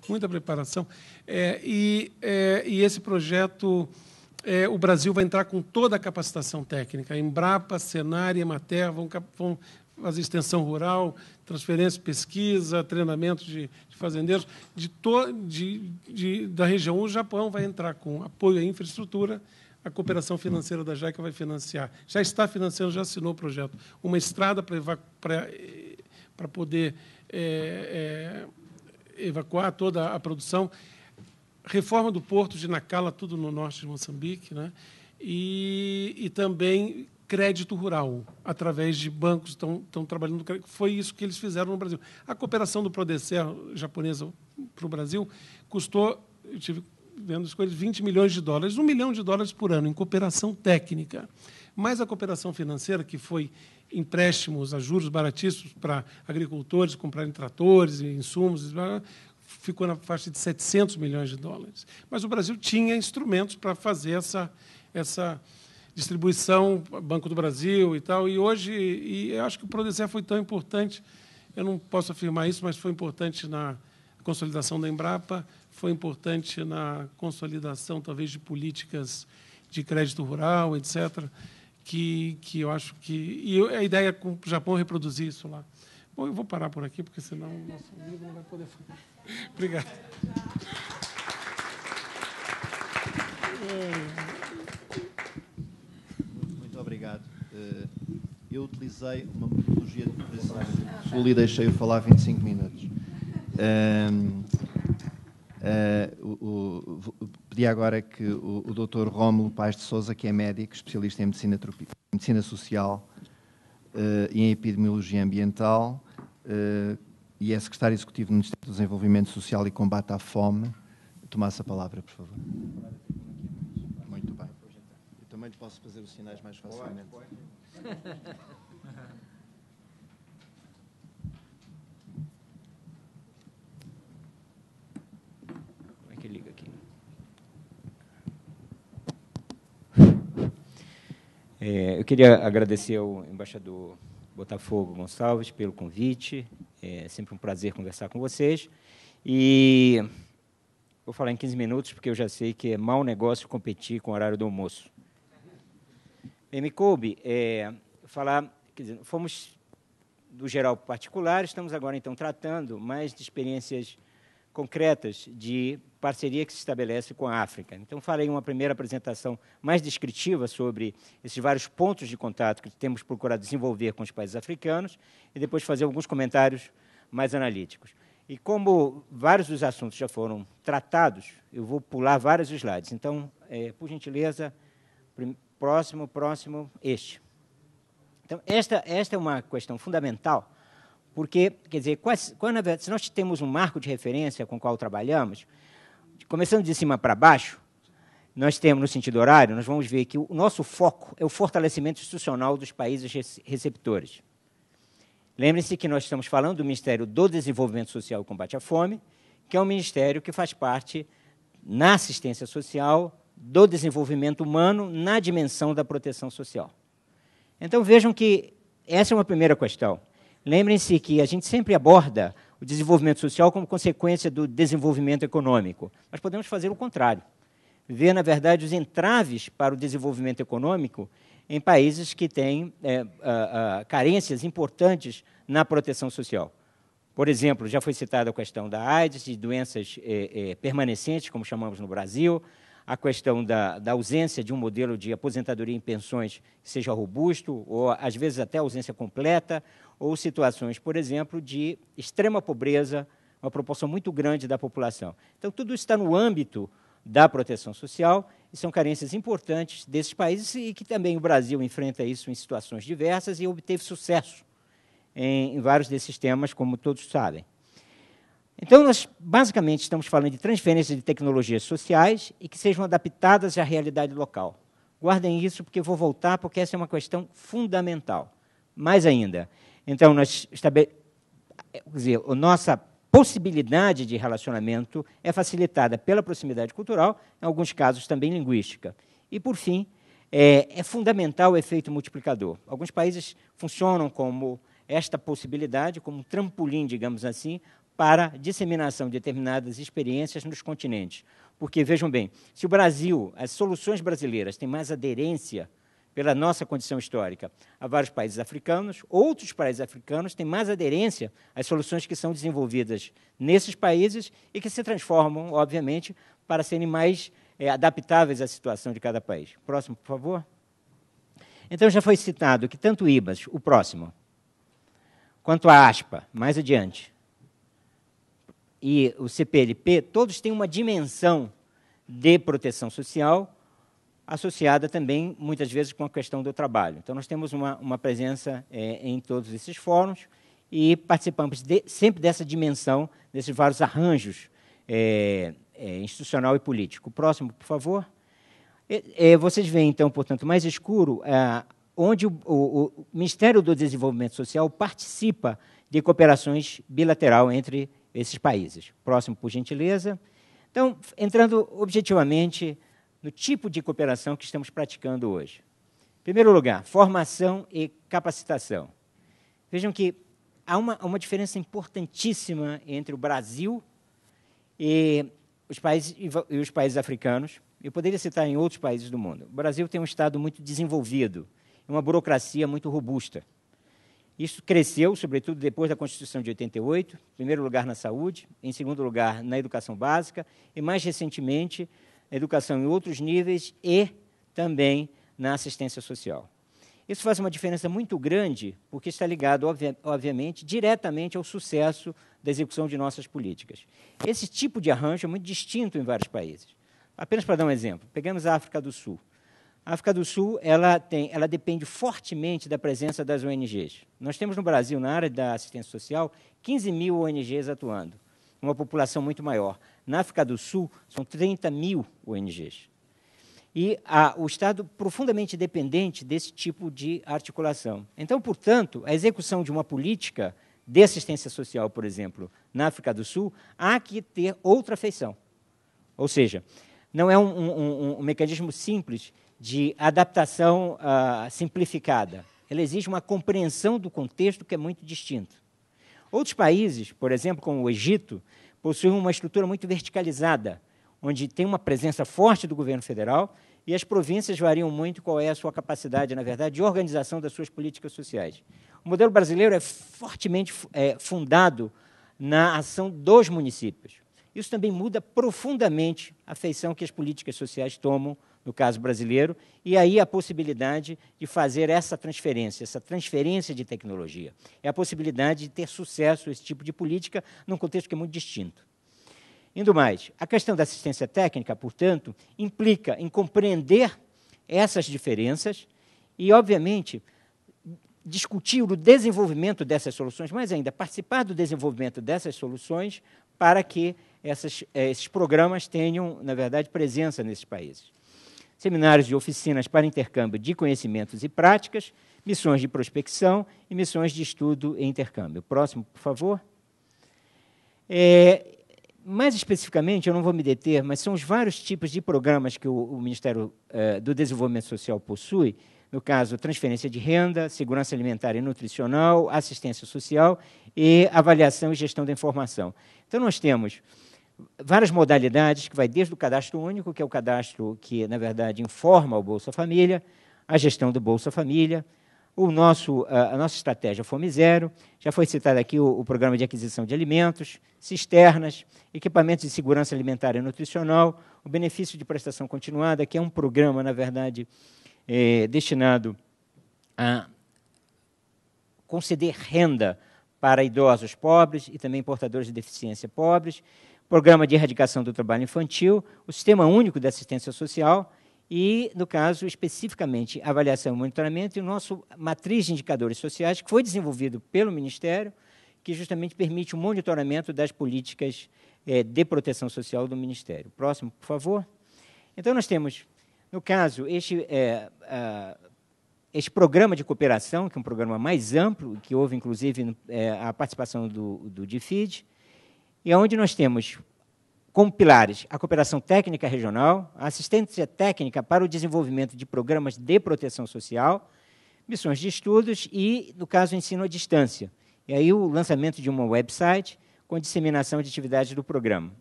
muita preparação. E esse projeto, o Brasil vai entrar com toda a capacitação técnica. A Embrapa, Senar e Emater vão fazer extensão rural, transferência, pesquisa, treinamento de fazendeiros da região. O Japão vai entrar com apoio à infraestrutura, a cooperação financeira da JICA vai financiar. Já está financiando, já assinou o projeto. Uma estrada para poder evacuar toda a produção. Reforma do porto de Nacala, tudo no norte de Moçambique, né? E também crédito rural, através de bancos que estão trabalhando no crédito. Foi isso que eles fizeram no Brasil. A cooperação do Prodecer japonesa para o Brasil custou, eu tive vendo as coisas, $20 milhões, $1 milhão por ano, em cooperação técnica. Mas a cooperação financeira, que foi empréstimos a juros baratíssimos para agricultores comprarem tratores e insumos, ficou na faixa de $700 milhões. Mas o Brasil tinha instrumentos para fazer essa distribuição, Banco do Brasil e tal. E hoje, eu acho que o Prodecer foi tão importante, eu não posso afirmar isso, mas foi importante na consolidação da Embrapa, foi importante na consolidação, talvez, de políticas de crédito rural, etc., que eu acho que... E a ideia com o Japão é reproduzir isso lá. Bom, eu vou parar por aqui, porque senão o nosso livro não vai poder falar. Obrigado. Muito obrigado. Eu utilizei uma metodologia de preparação e deixei-o falar 25 minutos. Pedi agora que o Dr. Rómulo Paes de Sousa, que é médico, especialista em medicina social e em epidemiologia ambiental, e é secretário executivo do Ministério do Desenvolvimento Social e Combate à Fome, tomasse a palavra, por favor. Muito bem. Eu também lhe posso fazer os sinais mais facilmente. Como é que liga aqui? Eu queria agradecer ao embaixador Botafogo Gonçalves pelo convite. É sempre um prazer conversar com vocês. E vou falar em 15 minutos, porque eu já sei que é mau negócio competir com o horário do almoço. Me coube falar, quer dizer, fomos do geral para o particular, estamos agora, então, tratando mais de experiências concretas de parceria que se estabelece com a África. Então, farei uma primeira apresentação mais descritiva sobre esses vários pontos de contato que temos procurado desenvolver com os países africanos e depois fazer alguns comentários mais analíticos. E como vários dos assuntos já foram tratados, eu vou pular vários slides. Então, por gentileza, próximo, este. Então, esta é uma questão fundamental, porque, quer dizer, se nós temos um marco de referência com o qual trabalhamos, começando de cima para baixo, nós temos, no sentido horário, nós vamos ver que o nosso foco é o fortalecimento institucional dos países receptores. Lembrem-se que nós estamos falando do Ministério do Desenvolvimento Social e Combate à Fome, que é um ministério que faz parte, na assistência social, do desenvolvimento humano, na dimensão da proteção social. Então, vejam que essa é uma primeira questão. Lembrem-se que a gente sempre aborda o desenvolvimento social como consequência do desenvolvimento econômico, mas podemos fazer o contrário. Ver, na verdade, os entraves para o desenvolvimento econômico em países que têm carências importantes na proteção social. Por exemplo, já foi citada a questão da AIDS, de doenças permanecentes, como chamamos no Brasil, a questão da ausência de um modelo de aposentadoria em pensões que seja robusto, ou, às vezes, até ausência completa, ou situações, por exemplo, de extrema pobreza, uma proporção muito grande da população. Então, tudo isso está no âmbito da proteção social, e são carências importantes desses países, e que também o Brasil enfrenta isso em situações diversas e obteve sucesso em vários desses temas, como todos sabem. Então, nós, basicamente, estamos falando de transferência de tecnologias sociais e que sejam adaptadas à realidade local. Guardem isso, porque eu vou voltar, porque essa é uma questão fundamental. Mais ainda, então, a nossa possibilidade de relacionamento é facilitada pela proximidade cultural, em alguns casos também linguística. E, por fim, é fundamental o efeito multiplicador. Alguns países funcionam como esta possibilidade, como um trampolim, digamos assim, para a disseminação de determinadas experiências nos continentes. Porque, vejam bem, se o Brasil, as soluções brasileiras têm mais aderência, pela nossa condição histórica, a vários países africanos, outros países africanos têm mais aderência às soluções que são desenvolvidas nesses países e que se transformam, obviamente, para serem mais adaptáveis à situação de cada país. Próximo, por favor. Então, já foi citado que tanto o IBAS, o próximo, quanto a ASPA, mais adiante, e o CPLP, todos têm uma dimensão de proteção social associada também, muitas vezes, com a questão do trabalho. Então, nós temos uma presença em todos esses fóruns e participamos sempre dessa dimensão, desses vários arranjos institucional e político. Próximo, por favor. Vocês veem, então, portanto, mais escuro, onde o Ministério do Desenvolvimento Social participa de cooperações bilateral entre esses países. Próximo, por gentileza. Então, entrando objetivamente no tipo de cooperação que estamos praticando hoje. Em primeiro lugar, formação e capacitação. Vejam que há uma diferença importantíssima entre o Brasil e os países africanos. Eu poderia citar em outros países do mundo. O Brasil tem um Estado muito desenvolvido, uma burocracia muito robusta. Isso cresceu, sobretudo, depois da Constituição de 88, em primeiro lugar na saúde, em segundo lugar na educação básica, e, mais recentemente, na educação em outros níveis e também na assistência social. Isso faz uma diferença muito grande, porque está ligado, obviamente, diretamente ao sucesso da execução de nossas políticas. Esse tipo de arranjo é muito distinto em vários países. Apenas para dar um exemplo, pegamos a África do Sul. A África do Sul ela depende fortemente da presença das ONGs. Nós temos no Brasil, na área da assistência social, 15 mil ONGs atuando, uma população muito maior. Na África do Sul, são 30 mil ONGs. E o Estado profundamente dependente desse tipo de articulação. Então, portanto, a execução de uma política de assistência social, por exemplo, na África do Sul, há que ter outra feição. Ou seja, não é um mecanismo simples de adaptação simplificada. Ela exige uma compreensão do contexto que é muito distinto. Outros países, por exemplo, como o Egito, possuem uma estrutura muito verticalizada, onde tem uma presença forte do governo federal e as províncias variam muito qual é a sua capacidade, na verdade, de organização das suas políticas sociais. O modelo brasileiro é fortemente fundado na ação dos municípios. Isso também muda profundamente a feição que as políticas sociais tomam, no caso brasileiro, e aí a possibilidade de fazer essa transferência de tecnologia. É a possibilidade de ter sucesso esse tipo de política num contexto que é muito distinto. Indo mais, a questão da assistência técnica, portanto, implica em compreender essas diferenças e, obviamente, discutir o desenvolvimento dessas soluções, mas ainda participar do desenvolvimento dessas soluções para que esses programas tenham, na verdade, presença nesses países. Seminários e oficinas para intercâmbio de conhecimentos e práticas, missões de prospecção e missões de estudo e intercâmbio. Próximo, por favor. Mais especificamente, eu não vou me deter, mas são os vários tipos de programas que o Ministério do Desenvolvimento Social possui, no caso, transferência de renda, segurança alimentar e nutricional, assistência social e avaliação e gestão da informação. Então, nós temos várias modalidades, que vai desde o cadastro único, que é o cadastro que, na verdade, informa o Bolsa Família, a gestão do Bolsa Família, a nossa estratégia Fome Zero, já foi citado aqui o programa de aquisição de alimentos, cisternas, equipamentos de segurança alimentar e nutricional, o benefício de prestação continuada, que é um programa, na verdade, destinado a conceder renda para idosos pobres e também portadores de deficiência pobres, programa de erradicação do trabalho infantil, o Sistema Único de Assistência Social e, no caso, especificamente, avaliação e monitoramento e o nosso matriz de indicadores sociais, que foi desenvolvido pelo Ministério, que justamente permite o monitoramento das políticas de proteção social do Ministério. Próximo, por favor. Então, nós temos, no caso, este programa de cooperação, que é um programa mais amplo, que houve, inclusive, a participação do DFID, e onde nós temos, como pilares, a cooperação técnica regional, a assistência técnica para o desenvolvimento de programas de proteção social, missões de estudos e, no caso, ensino à distância. E aí o lançamento de uma website com a disseminação de atividades do programa.